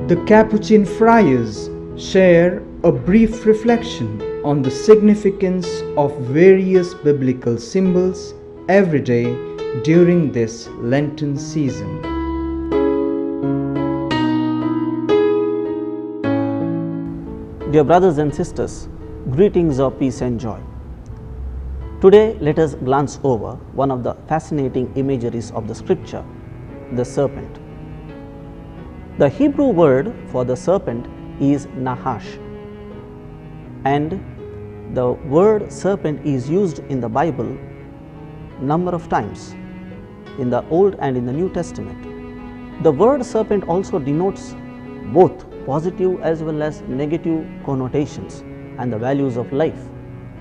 The Capuchin friars share a brief reflection on the significance of various biblical symbols every day during this Lenten season. Dear brothers and sisters, greetings of peace and joy. Today let us glance over one of the fascinating imageries of the scripture, the serpent. The Hebrew word for the serpent is nahash, and the word serpent is used in the Bible number of times in the Old and in the New Testament. The word serpent also denotes both positive as well as negative connotations and the values of life.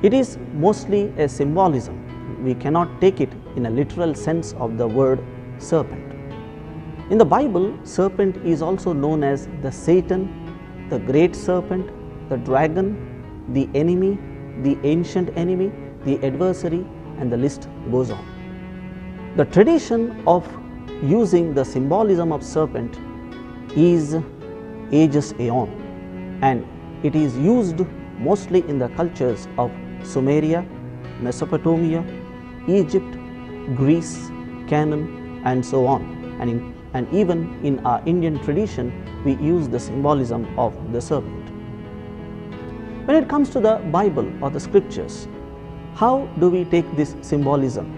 It is mostly a symbolism. We cannot take it in a literal sense of the word serpent. In the Bible, serpent is also known as the Satan, the great serpent, the dragon, the enemy, the ancient enemy, the adversary, and the list goes on. The tradition of using the symbolism of serpent is ages aeon, and it is used mostly in the cultures of Sumeria, Mesopotamia, Egypt, Greece, Canaan, and so on. And even in our Indian tradition, we use the symbolism of the serpent. When it comes to the Bible or the scriptures, how do we take this symbolism?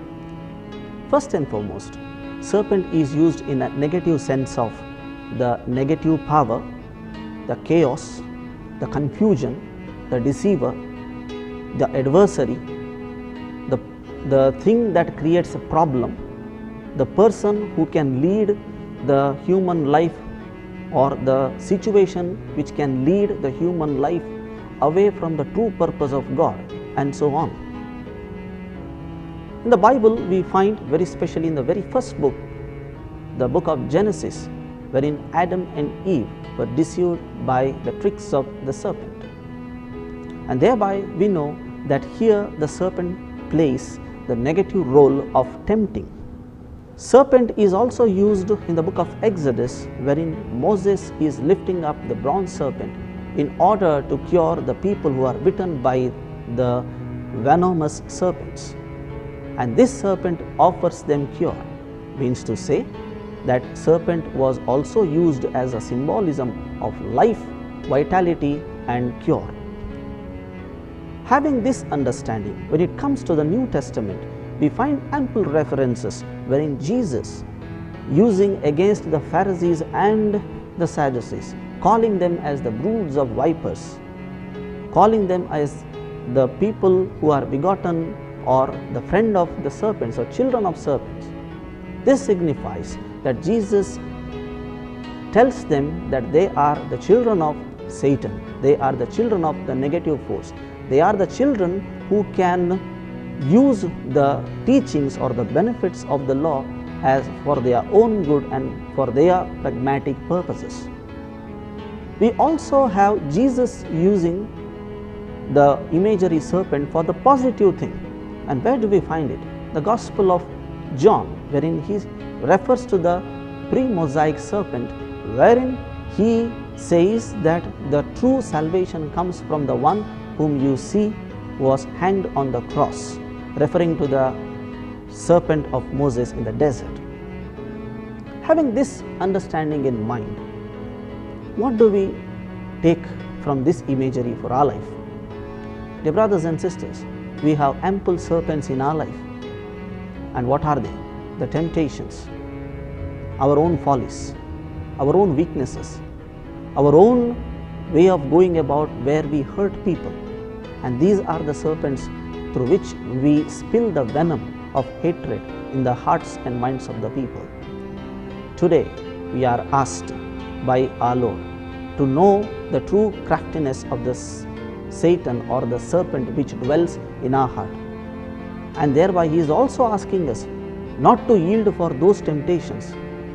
First and foremost, serpent is used in a negative sense of the negative power, the chaos, the confusion, the deceiver, the adversary, the thing that creates a problem, the person who can lead the human life or the situation which can lead the human life away from the true purpose of God, and so on. In the Bible, we find very specially in the very first book, the book of Genesis, wherein Adam and Eve were deceived by the tricks of the serpent. And thereby we know that here the serpent plays the negative role of tempting. Serpent is also used in the book of Exodus, wherein Moses is lifting up the bronze serpent in order to cure the people who are bitten by the venomous serpents. And this serpent offers them cure, means to say that serpent was also used as a symbolism of life, vitality, and cure. Having this understanding, when it comes to the New Testament, we find ample references wherein Jesus, using against the Pharisees and the Sadducees, calling them as the broods of vipers, calling them as the people who are begotten or the friend of the serpents or children of serpents. This signifies that Jesus tells them that they are the children of Satan, they are the children of the negative force, they are the children who can use the teachings or the benefits of the law as for their own good and for their pragmatic purposes. We also have Jesus using the imagery serpent for the positive thing. And where do we find it? The Gospel of John, wherein he refers to the pre-Mosaic serpent, wherein he says that the true salvation comes from the one whom you see was hanged on the cross, referring to the serpent of Moses in the desert. Having this understanding in mind, what do we take from this imagery for our life? Dear brothers and sisters, we have ample serpents in our life. And what are they? The temptations, our own follies, our own weaknesses, our own way of going about where we hurt people. And these are the serpents through which we spill the venom of hatred in the hearts and minds of the people. Today, we are asked by our Lord to know the true craftiness of this Satan or the serpent which dwells in our heart. And thereby he is also asking us not to yield for those temptations.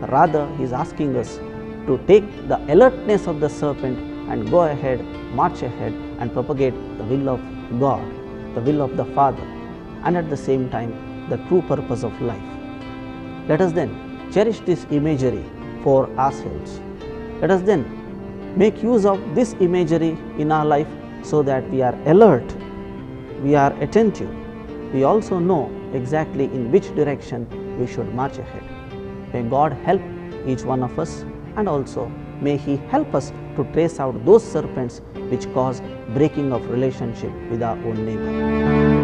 Rather, he is asking us to take the alertness of the serpent and go ahead, march ahead and propagate the will of God, the will of the Father, and at the same time the true purpose of life. Let us then cherish this imagery for ourselves. Let us then make use of this imagery in our life so that we are alert, we are attentive, we also know exactly in which direction we should march ahead. May God help each one of us, and also may He help us to trace out those serpents which cause breaking of relationship with our own neighbor.